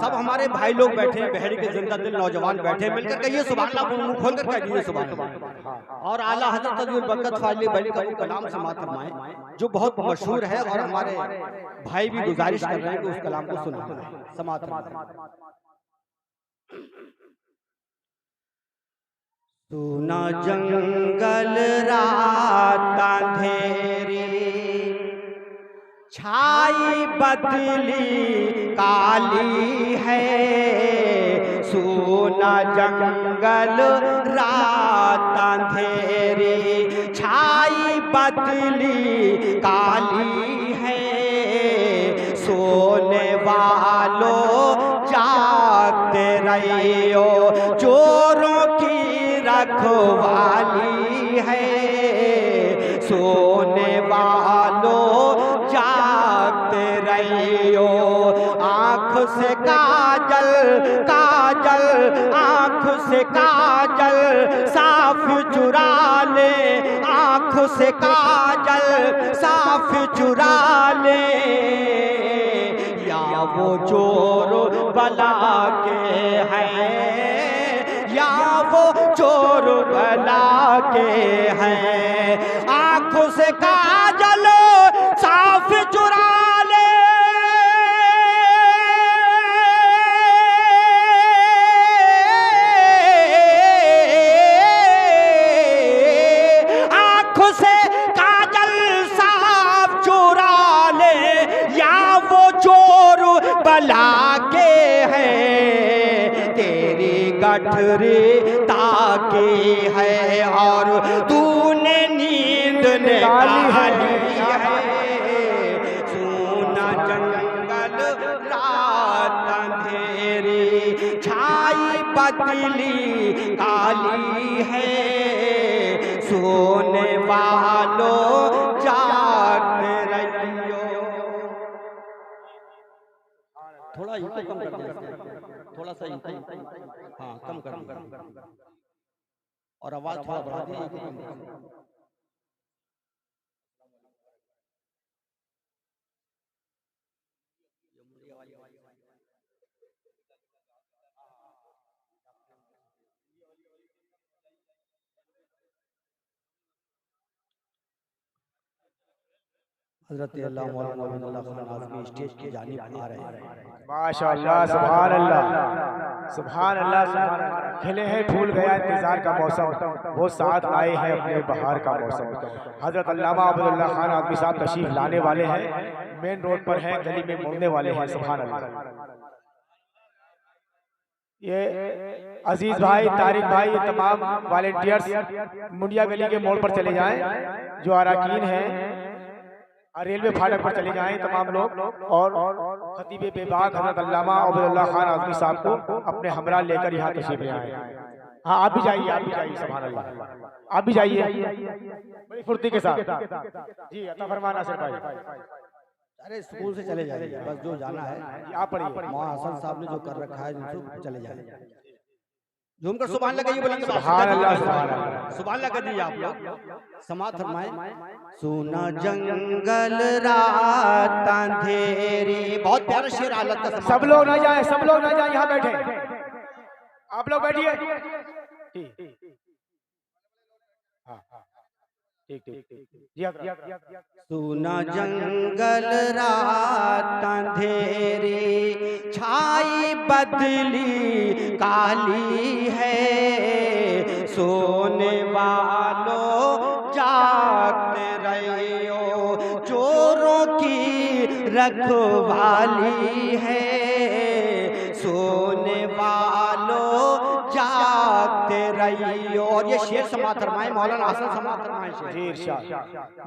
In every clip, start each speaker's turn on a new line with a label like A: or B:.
A: सब हमारे भाई लोग बैठे हैं, बहरी के जिंदा दिल नौजवान बैठे हैं, मिलकर कहिए सुभान अल्लाह, मुंह खोल कर कहिए सुभान अल्लाह। और आला हज़रत तजुल बरकत फाइल बली का वो कलाम समाअत फरमाएं जो बहुत मशहूर है, और हमारे भाई भी गुजारिश कर रहे हैं कि उस कलाम को सुना समाअत फरमाएं। सुना जंगल रात अंधेरी, छाई बदली काली है। सुना जंगल रात अंधेरी, छाई बदली काली है। सोने वालों जागते रहियो, चोरों की रखवाली है। सोने वालों जागते रहियो, आँख से काजल काजल, आँख से काजल साफ चुरा ले, आँख से काजल साफ चुरा ले। या वो चोर बला के हैं, या वो चोर बला के हैं। आँखों से काजल साफ चुरा ले, आँखों से काजल साफ चुरा ले, या वो चोर बला के हैं। तेरी गठरी ताकी है और तूने नींद निकाली है। सुना जंगल रात अंधेरी, छाई बदली काली है। सोने वालों जागते रहियो। थोड़ा इनको कम कर दे, थोड़ा सा इनको, हाँ कम कर, और आवाज थोड़ा बढ़ा दी। हज़रत अल्लाह मौलाना अब्दुल्ला खान आज़मी स्टेज की जानिब आ रहे हैं।
B: माशाअल्लाह, सुभान अल्लाह, सुभान अल्लाह, सुभान अल्लाह। खिले हैं फूल गया इंतजार का मौसम, वो साथ आए हैं अपने बहार का मौसम। हज़रत अल्लामा अब्दुल्ला खान आज़मी साहब तशरीफ लाने वाले हैं, मेन रोड पर हैं, गली में मुड़ने वाले हैं। सुभान अल्लाह। ये अजीज भाई, तारिक भाई, ये तमाम वॉलंटियर्स मुंडिया गली के मोड़ पर चले जाएं, जो अरकान हैं रेलवे फाटक पर चले जाएं तमाम लोग, और खतीब बेबाक हज़रत अल्लामा अब्दुल्ला खान आज़मी साहब को अपने हमरा लेकर यहाँ तशरीफ ले आए। हाँ आप भी जाइए, आप भी जाइए, सुभान अल्लाह, आप भी जाइए बड़ी फुर्ती के साथ। जी अता फरमाना सर भाई।
A: अरे स्कूल से चले जाइए, बस जो जाना है
B: आप पढ़िए।
A: मौलाना हसन साहब ने जो कर रखा है उनसे चले जाइए। झूमकर सुभान अल्लाह कहिए, बोलेंगे
B: सुभान अल्लाह, सुभान अल्लाह,
A: सुभान अल्लाह कहिए आप लोग। समाअत फरमाएं। सुना जंगल रात अंधेरी, बहुत प्यारा शेर हालत का।
B: सब लोग ना जाए, सब लोग ना जाए, यहाँ बैठे, आप लोग बैठिए। ठीक ठीक ठीक।
A: सुना जंगल रात अंधेरी, छाई बदली काली है। सोने वालों जागते रहियो, चोरों की रखवाली है। सोने वालों जागते रहियो। और ये शेर समाअत फरमाए मौलाना हसन समाअत फरमाए।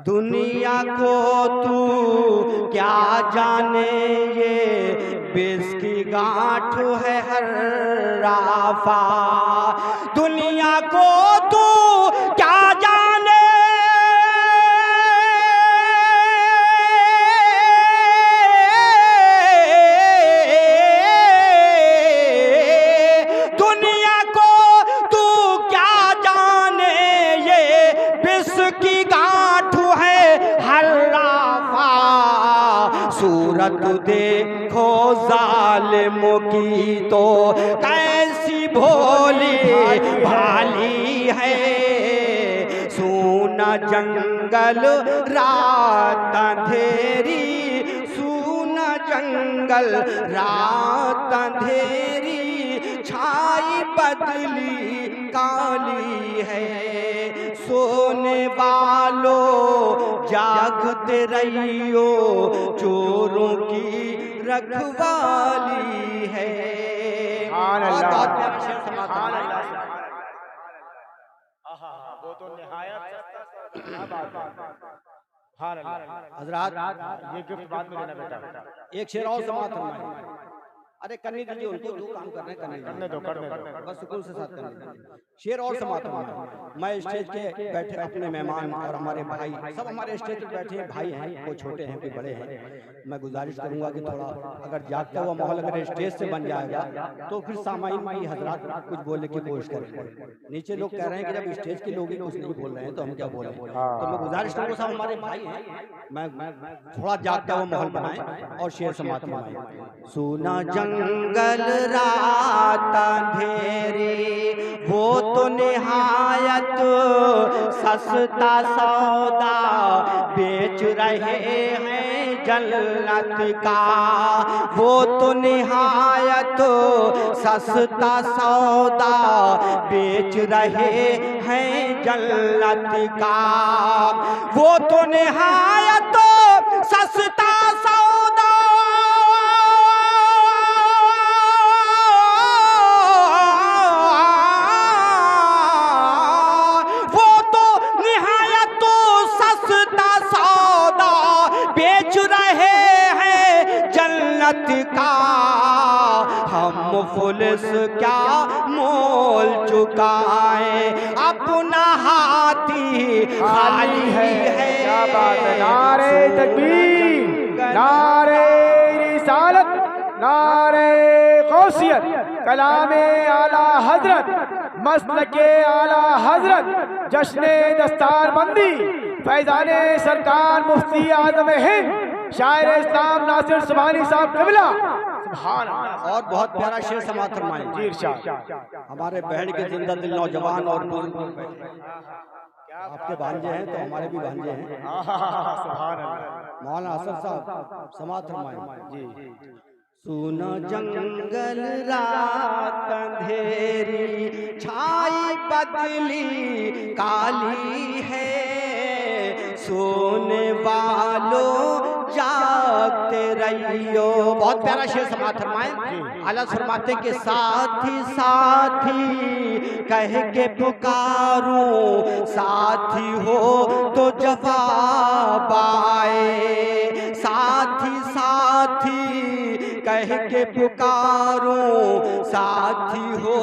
A: दुनिया को तू क्या जाने, ये बिस की गांठ है हर राफा। दुनिया को तू क्या जाने, सूरत देखो जालिमों की तो कैसी भोली भाली है। सूना जंगल रात अंधेरी, सूना जंगल रात अंधेरी, छाई बदली काली है। सोने वालों जागते रहियो, चोरों की रखवाली है।
B: वो तो
A: हजरात
B: ये गिफ्ट बाद में देना बेटा।
A: एक शेर और समाप्त फरमाएं। अरे करने दीजिए उनको, जो काम कर रहे हैं करने दो, बस सुकून से साथ करने दीजिए। शेर और समाप्त फरमाएं। मैं स्टेज के बैठे अपने मेहमान और हमारे भाई, सब हमारे स्टेज पे बैठे भाई हैं, कोई छोटे हैं कोई बड़े हैं। मैं गुजारिश करूंगा कि थोड़ा अगर जागता हुआ माहौल अगर स्टेज से बन जाएगा तो फिर सामाइन भी हजरात कुछ बोलने की कोशिश करेंगे। नीचे लोग कह रहे हैं कि जब स्टेज के लोग ही कुछ नहीं बोल रहे हैं तो हम क्या बोलें। तो मैं गुजारिश करूँगा, सब हमारे भाई हैं, मैं थोड़ा जागता हुआ माहौल बनाएं और शेर समाप्त फरमाएं। सुना जंगल रात अंधेरी, वो तो निहायत सस्ता सौदा बेच रहे हैं जन्नत का। वो तो निहायत सस्ता सौदा बेच रहे हैं जन्नत का। वो तो निहायत सस्ता सौदा का। हम पुलिस क्या मोल चुकाए, अपना हाथी खाली है।
B: क्या बात है। नारे तकबीर, नारे रिसालत, नारे गौसियत, कलामे आला हजरत, मसलके आला हजरत, जश्ने दस्तारबंदी, फैजाने सरकार मुफ्ती आजम हिंद शायर इस्लाम नासिर सुभानी साहब कबिला।
A: और बहुत प्यारा शेर समाप्त फरमाएं।
B: जी इरशाद।
A: हमारे बहन के जिंदा दिल नौजवान और आपके भांजे हैं तो हमारे भी भांजे हैं। मौलाना असद साहब समाप्त फरमाएं। जी। सुना जंगल रात अंधेरी, छाई बदली काली है। सोने वालों जागते रहियो। बहुत प्यारा शेर समाप्त फरमाएं। आला फरमाते के साथी साथी कह के पुकारूं, साथी हो तो जवाब आए। साथी साथी कह के पुकारूं, साथी हो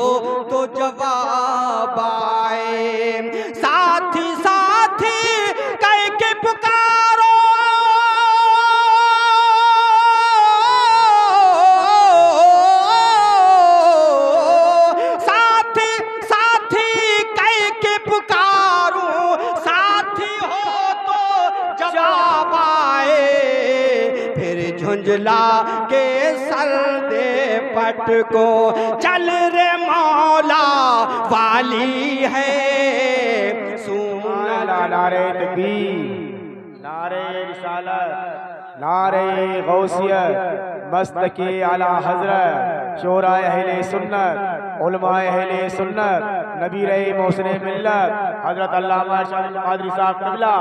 A: तो जवाब आए। साथी साथी कह के पुकारो, साथी साथी कह के पुकारूं, साथी हो तो जवाब आए। फिर झुंझला के सर दे पट को, चल रे मौला वाली है।
B: नारे तकबीर, नारे रिसालत, नारे गौसियत, मसलके आला हजरत, शोरा अहले सुन्नत, उलमाए अहले सुन्नत, नबी रहे मोहसिन मिल्लत, हजरत अल्लामा शाह कादरी साहब कबिला,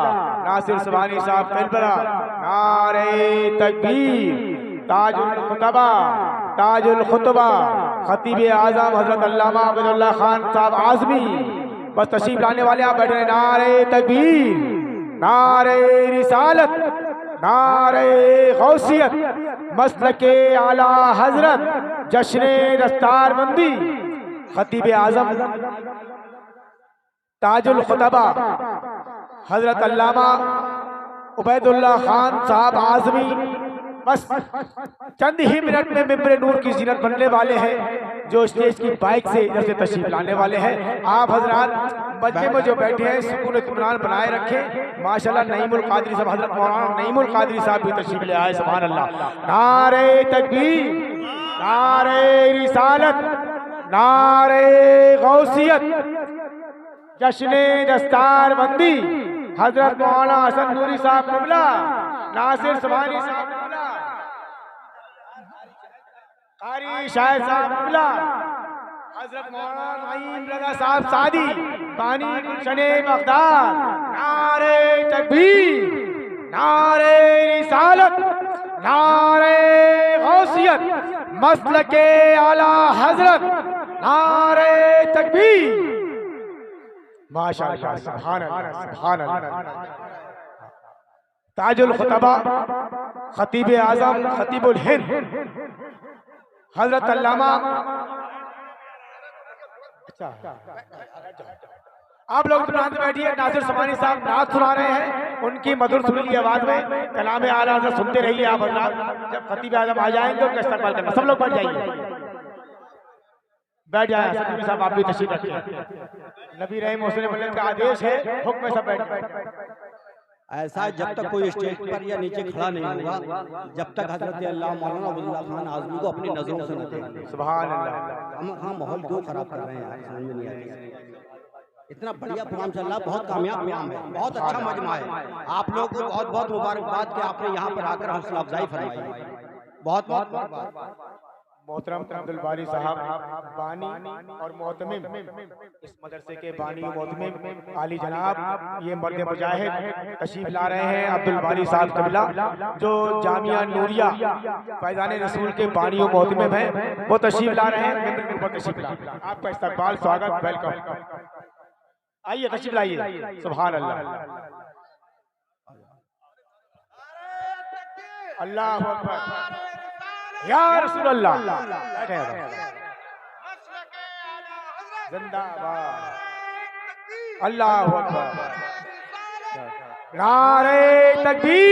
B: नासिर सुभानी साहब कलबरा। नारे तकबीर, ताजुल खुतबा, ताजुल खुतबा, खतीब आजम हजरत अल्लामा अब्दुल्लाह खान साहब आज़मी बस तशरीफ लाने वाले आप बैठे हैं। नारे तकबीर, नारे रिसालत, नारे गौसियत, मसलके आला हजरत, जश्ने दस्तारबंदी, खतीब आजम ताजुल खुतबा हजरत अल्लामा उबैदुल्लाह खान साहब आज़मी बस चंद ही मिनट में मिंबर नूर की जीनत बनने वाले हैं, जो स्टेज की बाइक से इधर से तशरीफ लाने वाले हैं। आप हजरात मस्जिद में जो बैठे हैं सुकून इत्मीनान बनाए रखें। माशाल्लाह नईमुल कादरी साहब, हजरत मौलाना नईमुल कादरी साहब भी तशरीफ ले आए। सुभान अल्लाह। नारे तकबीर, नारे रिसालत, नारे गौसियत, जश्ने दस्तार बंदी हजरत मौलाना हसन नूरी साहब क़िबला, नासिर सुभानी साहब क़िबला, कारी शाहिद साहब क़िबला, हजरत मौलाना नईम रज़ा साहब सादी, बानी गुलशने बगदाद। नारे तकबीर, नारे रिसालत, नारे गौसियत, मसलके आला हजरत, नारे तकबीर। माशाअल्लाह, सुभान अल्लाह, सुभान अल्लाह। ताजुल खुतबा खतीब आजम खतीबुल हिंद हजरत अल्लामा, आप लोग दुकान से बैठिए। नासिर सुभानी साहब नात सुना रहे हैं, उनकी मधुर सुरीली आवाज में कलाम आला हज़रत सुनते रहिए आप हज़रात। जब खतीब आजम आ जाएंगे उनका इस्तकबाल करना। सब लोग बैठ जाइए, बैठ जाए। खतीब साहब आप भी तशरीफ रखिए। नबी रहीम मोहसिन मल्लक का आदेश है, हुक्म में सब बैठ।
A: ऐसा जब तक कोई स्टेज पर या नीचे खड़ा नहीं होगा, जब तक हजरत अल्लाह मौलाना अब्दुल्ला खान आज़मी को अपनी नजरों से न देखेंगे।
B: सुभान अल्लाह।
A: हम माहौल क्यों खराब कर रहे हैं यार, समझ में नहीं आता। इतना बढ़िया प्रोग्राम चल रहा है, बहुत कामयाब प्रोग्राम है, बहुत अच्छा मजमा है। आप लोग को बहुत बहुत मुबारकबाद कि आपने यहाँ पर आकर हौसला अफजाई फरमाई। बहुत बहुत मुबारकबाद।
B: मोहतरम अब्दुल बारी साहब बानी और मोहतमिम, इस मदरसे के बानी मोहतमिम आली जनाब, ये मर्द मुजाहिद तशरीफ ला रहे हैं। अब्दुल बारी साहब क़िबला जो जामिया नूरिया फैज़ान रसूल के बानी और मोहतमिम हैं, वो तशरीफ ला रहे हैं। मेंबर के ऊपर तशरीफ ला, आपका इस्तकबाल, स्वागत, वेलकम। आइए तशरीफ लाइए। सुभान अल्लाह, अल्लाहु अकबर, या रसूल अल्लाह। जिंदाबाद, अल्लाहु अकबर, नारे तकबीर।